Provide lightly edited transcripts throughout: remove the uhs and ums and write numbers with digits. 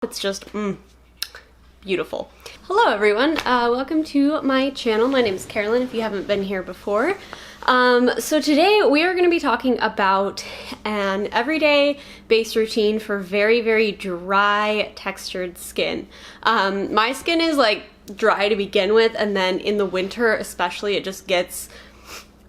It's just beautiful. Hello everyone, welcome to my channel. My name is Carolyn if you haven't been here before. So today we are going to be talking about an everyday base routine for very, very dry textured skin. My skin is like dry to begin with, and then in the winter especially it just gets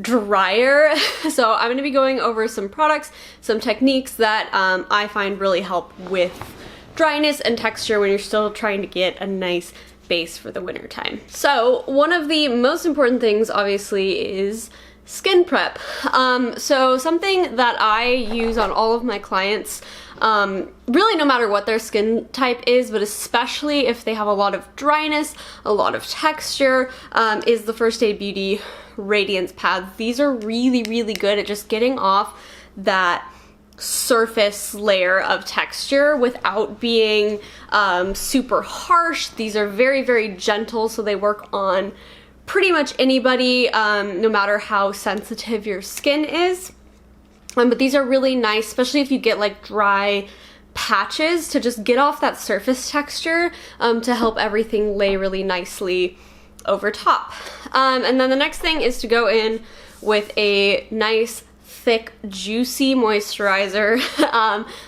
drier. So I'm going to be going over some products, some techniques that I find really help with dryness and texture when you're still trying to get a nice base for the winter time. So one of the most important things obviously is skin prep. So something that I use on all of my clients, really no matter what their skin type is, but especially if they have a lot of dryness, a lot of texture, is the First Aid Beauty Radiance pads. These are really, really good at just getting off that surface layer of texture without being super harsh. These are very, very gentle, so they work on pretty much anybody, no matter how sensitive your skin is. But these are really nice, especially if you get like dry patches, to just get off that surface texture to help everything lay really nicely over top. And then the next thing is to go in with a nice thick, juicy moisturizer.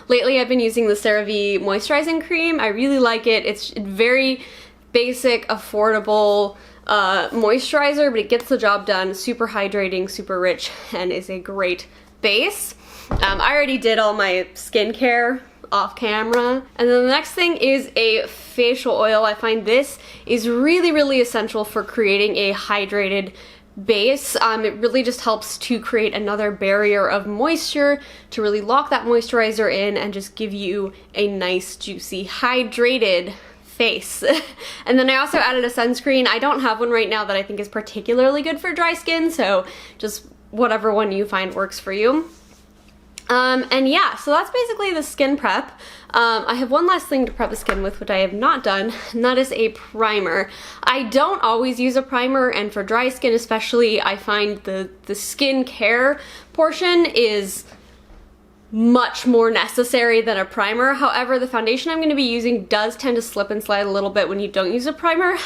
Lately I've been using the CeraVe Moisturizing Cream. I really like it. It's very basic, affordable moisturizer, but it gets the job done. Super hydrating, super rich, and is a great base. I already did all my skincare off camera. And then the next thing is a facial oil. I find this is really, really essential for creating a hydrated base. It really just helps to create another barrier of moisture to really lock that moisturizer in and just give you a nice, juicy, hydrated face. And then I also added a sunscreen. I don't have one right now that I think is particularly good for dry skin, so just whatever one you find works for you. And yeah, so that's basically the skin prep. I have one last thing to prep the skin with, which I have not done, and that is a primer. I don't always use a primer, and for dry skin especially, I find the skin care portion is much more necessary than a primer. However, the foundation I'm going to be using does tend to slip and slide a little bit when you don't use a primer,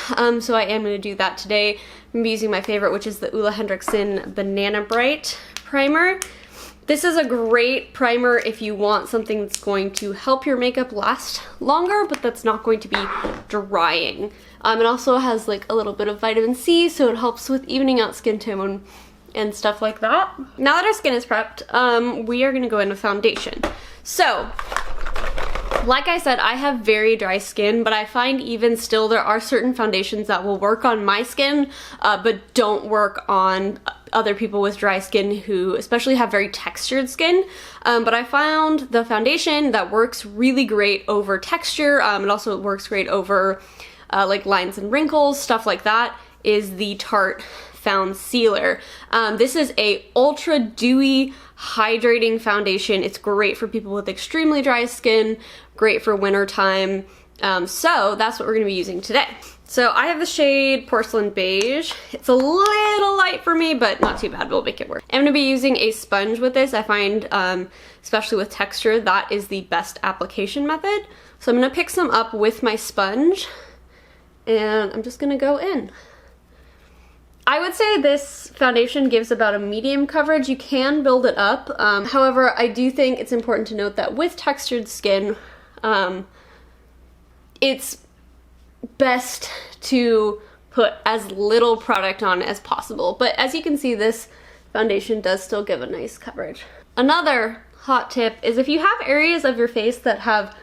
so I am going to do that today. I'm going to be using my favorite, which is the Henriksen Banana Bright primer. This is a great primer if you want something that's going to help your makeup last longer, but that's not going to be drying. It also has like a little bit of vitamin C, so it helps with evening out skin tone and stuff like that. Now that our skin is prepped, we are going to go into foundation. So, like I said, I have very dry skin, but I find even still there are certain foundations that will work on my skin, but don't work on other people with dry skin who especially have very textured skin. But I found the foundation that works really great over texture, it also works great over like lines and wrinkles, stuff like that, is the Tarte Foundcealer. This is a ultra dewy, hydrating foundation. It's great for people with extremely dry skin, great for winter time. So that's what we're gonna be using today. So I have the shade Porcelain Beige. It's a little light for me, but not too bad, we'll make it work. I'm gonna be using a sponge with this. I find, especially with texture, that is the best application method. So I'm gonna pick some up with my sponge, and I'm just gonna go in. I would say this foundation gives about a medium coverage. You can build it up. However, I do think it's important to note that with textured skin, it's best to put as little product on as possible. But as you can see, this foundation does still give a nice coverage. Another hot tip is if you have areas of your face that have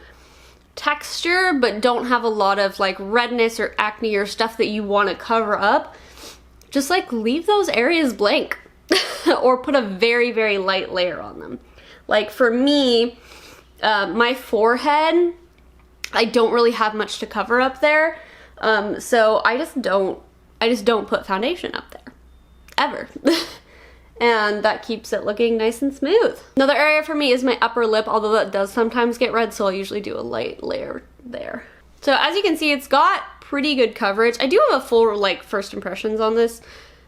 texture but don't have a lot of like redness or acne or stuff that you want to cover up, just like leave those areas blank or put a very, very light layer on them. Like for me, my forehead, I don't really have much to cover up there, so I just don't put foundation up there, ever. And that keeps it looking nice and smooth. Another area for me is my upper lip, although that does sometimes get red, so I'll usually do a light layer there. So as you can see, it's got pretty good coverage. I do have a full like first impressions on this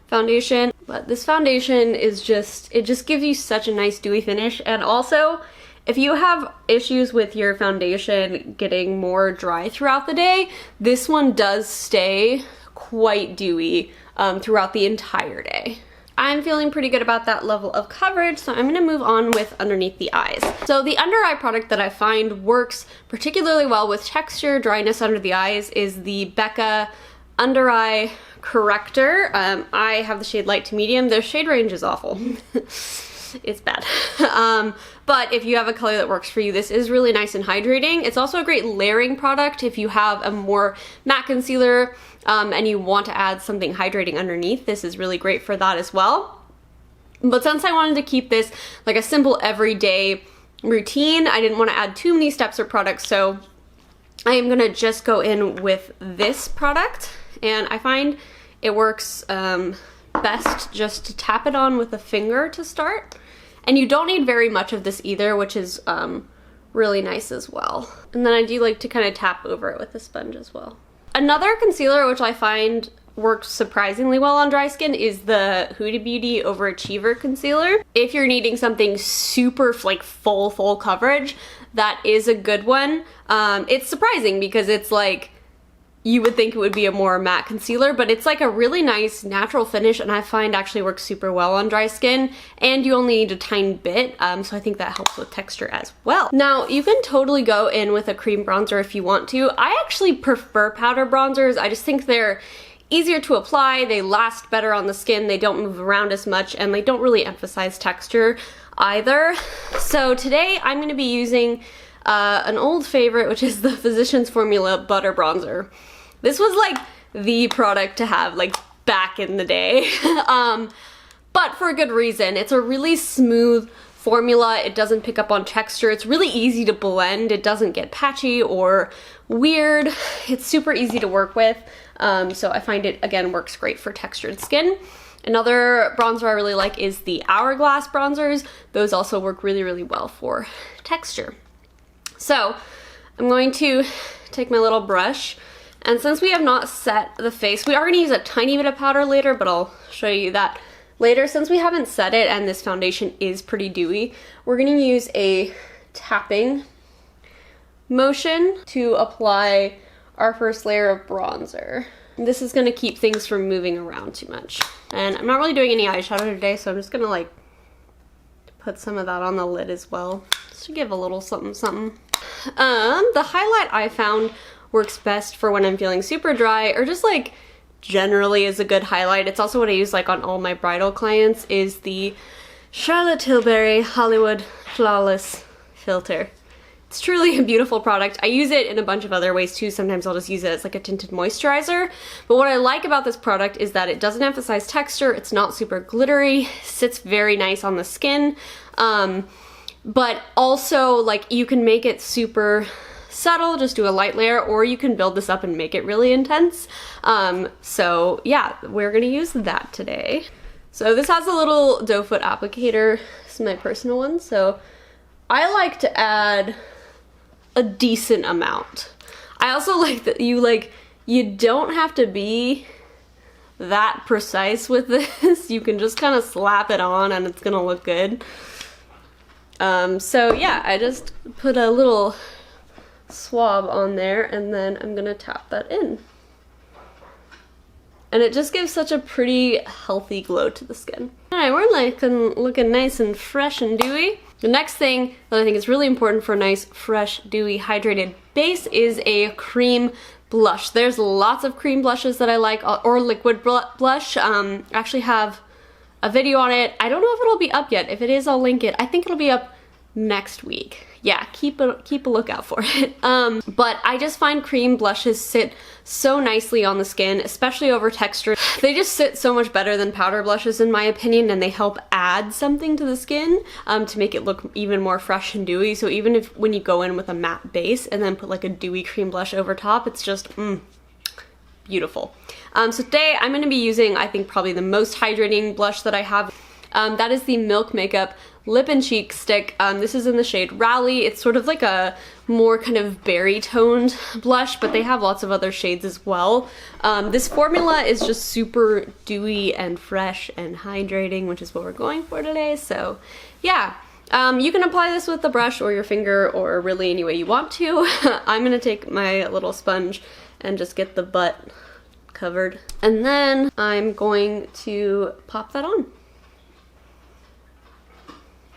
foundation, but this foundation is just, it just gives you such a nice dewy finish, and also If you have issues with your foundation getting more dry throughout the day, this one does stay quite dewy throughout the entire day. I'm feeling pretty good about that level of coverage, so I'm gonna move on with underneath the eyes. So the under eye product that I find works particularly well with texture, dryness under the eyes is the Becca Under Eye Corrector. I have the shade light to medium. Their shade range is awful. It's bad. But if you have a color that works for you, this is really nice and hydrating. It's also a great layering product if you have a more matte concealer and you want to add something hydrating underneath. This is really great for that as well. But since I wanted to keep this like a simple everyday routine, I didn't want to add too many steps or products, so I am gonna just go in with this product, and I find it works best just to tap it on with a finger to start. And you don't need very much of this either, which is really nice as well. And then I do like to kind of tap over it with a sponge as well. Another concealer which I find works surprisingly well on dry skin is the Huda Beauty Overachiever Concealer. If you're needing something super like full coverage, that is a good one. It's surprising because it's like, you would think it would be a more matte concealer, but it's like a really nice natural finish, and I find actually works super well on dry skin, and you only need a tiny bit, so I think that helps with texture as well. Now, you can totally go in with a cream bronzer if you want to. I actually prefer powder bronzers. I just think they're easier to apply, they last better on the skin, they don't move around as much, and they don't really emphasize texture either. So today I'm going to be using an old favorite, which is the Physicians Formula Butter Bronzer. This was like the product to have like back in the day, but for a good reason. It's a really smooth formula. It doesn't pick up on texture. It's really easy to blend. It doesn't get patchy or weird. It's super easy to work with. So I find it, again, works great for textured skin. Another bronzer I really like is the Hourglass bronzers. Those also work really well for texture. So I'm going to take my little brush, and since we have not set the face, we are going to use a tiny bit of powder later, but I'll show you that later. Since we haven't set it and this foundation is pretty dewy, we're going to use a tapping motion to apply our first layer of bronzer. This is going to keep things from moving around too much. And I'm not really doing any eyeshadow today, so I'm just going to like put some of that on the lid as well, just to give a little something. The highlight I found works best for when I'm feeling super dry, or just like generally is a good highlight. It's also what I use like on all my bridal clients, is the Charlotte Tilbury Hollywood Flawless Filter. It's truly a beautiful product. I use it in a bunch of other ways too. Sometimes I'll just use it as like a tinted moisturizer. But what I like about this product is that it doesn't emphasize texture. It's not super glittery. Sits very nice on the skin. But also like you can make it super subtle, just do a light layer, or you can build this up and make it really intense. So yeah, we're gonna use that today. So this has a little doe foot applicator. This is my personal one. So I like to add a decent amount. I also like that you don't have to be that precise with this. You can just kind of slap it on and it's gonna look good. So yeah, I just put a little swab on there, and then I'm gonna tap that in. And it just gives such a pretty healthy glow to the skin. Alright, we're looking nice and fresh and dewy. The next thing that I think is really important for a nice, fresh, dewy, hydrated base is a cream blush. There's lots of cream blushes that I like, or liquid blush. I actually have a video on it. I don't know if it'll be up yet. If it is, I'll link it. I think it'll be up next week. Yeah, keep a lookout for it. But I just find cream blushes sit so nicely on the skin, especially over texture. They just sit so much better than powder blushes in my opinion, and they help add something to the skin to make it look even more fresh and dewy. So even if when you go in with a matte base and then put like a dewy cream blush over top, it's just beautiful. So today I'm going to be using, I think, probably the most hydrating blush that I have. That is the Milk Makeup Lip and Cheek Stick. This is in the shade Rally. It's sort of like a more kind of berry toned blush, but they have lots of other shades as well. This formula is just super dewy and fresh and hydrating, which is what we're going for today. So yeah, You can apply this with the brush or your finger or really any way you want to. I'm gonna take my little sponge and just get the butt covered. And then I'm going to pop that on.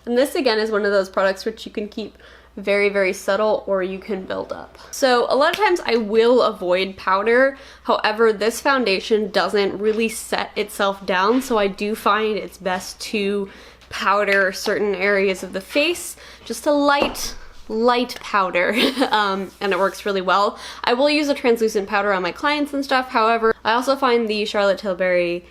And this again is one of those products which you can keep very, very subtle or you can build up. So a lot of times I will avoid powder. However, this foundation doesn't really set itself down, so I do find it's best to powder certain areas of the face. Just a light powder, and it works really well. I will use a translucent powder on my clients and stuff. However, I also find the Charlotte Tilbury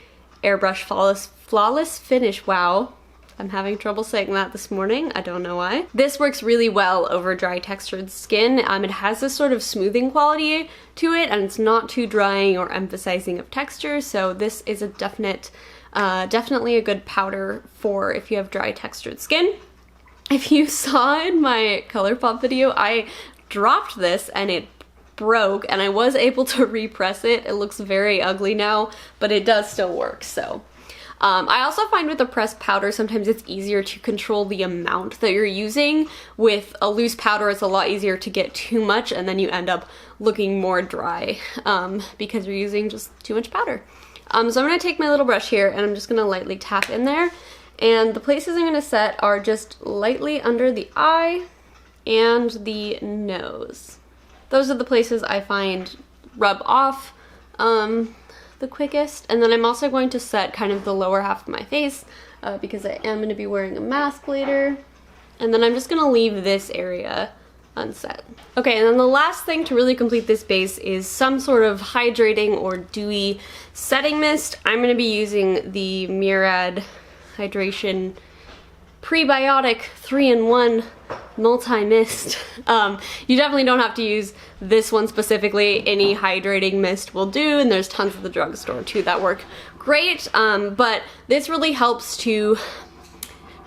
Airbrush Flawless Finish, wow, I'm having trouble saying that this morning, I don't know why. This works really well over dry textured skin. It has this sort of smoothing quality to it, and it's not too drying or emphasizing of texture, so this is a definitely a good powder for if you have dry textured skin. If you saw in my ColourPop video, I dropped this and it broke, and I was able to repress it. It looks very ugly now, but it does still work, so. I also find with a pressed powder, sometimes it's easier to control the amount that you're using. With a loose powder, it's a lot easier to get too much, and then you end up looking more dry because you're using just too much powder. So I'm going to take my little brush here, and I'm just going to lightly tap in there. And the places I'm going to set are just lightly under the eye and the nose. Those are the places I find rub off the quickest. And then I'm also going to set kind of the lower half of my face because I am going to be wearing a mask later. And then I'm just going to leave this area unset. Okay, and then the last thing to really complete this base is some sort of hydrating or dewy setting mist. I'm going to be using the Murad Hydration Prebiotic 3-in-1 multi-mist. You definitely don't have to use this one specifically. Any hydrating mist will do, and there's tons at the drugstore too that work great. But this really helps to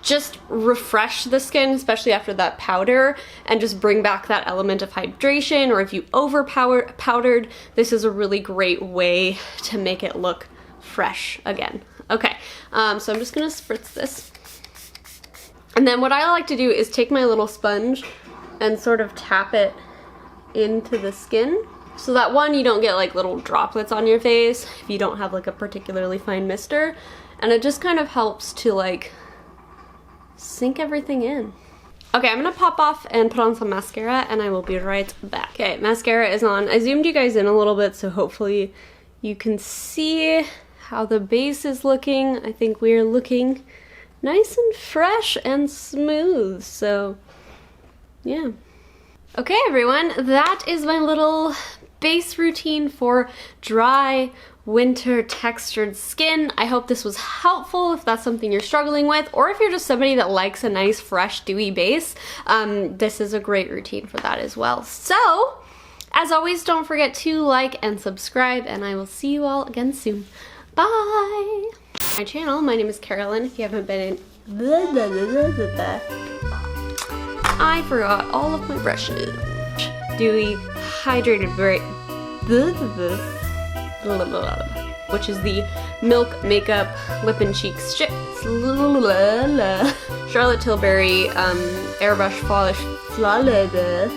just refresh the skin, especially after that powder, and just bring back that element of hydration. Or if you over powdered, this is a really great way to make it look fresh again. Okay, so I'm just gonna spritz this. And then what I like to do is take my little sponge and sort of tap it into the skin. So that one, you don't get like little droplets on your face if you don't have like a particularly fine mister. And it just kind of helps to like sink everything in. Okay, I'm gonna pop off and put on some mascara, and I will be right back. Okay, mascara is on. I zoomed you guys in a little bit, so hopefully you can see how the base is looking. I think we're looking nice and fresh and smooth, so yeah. Okay everyone, that is my little base routine for dry winter textured skin. I hope this was helpful if that's something you're struggling with, or if you're just somebody that likes a nice fresh dewy base. This is a great routine for that as well. So as always, don't forget to like and subscribe, and I will see you all again soon. Bye! My channel, my name is Carolyn. If you haven't been in, I forgot all of my brushes. Dewy hydrated which is the Milk Makeup Lip and Cheek Strip. Charlotte Tilbury Airbrush Flawless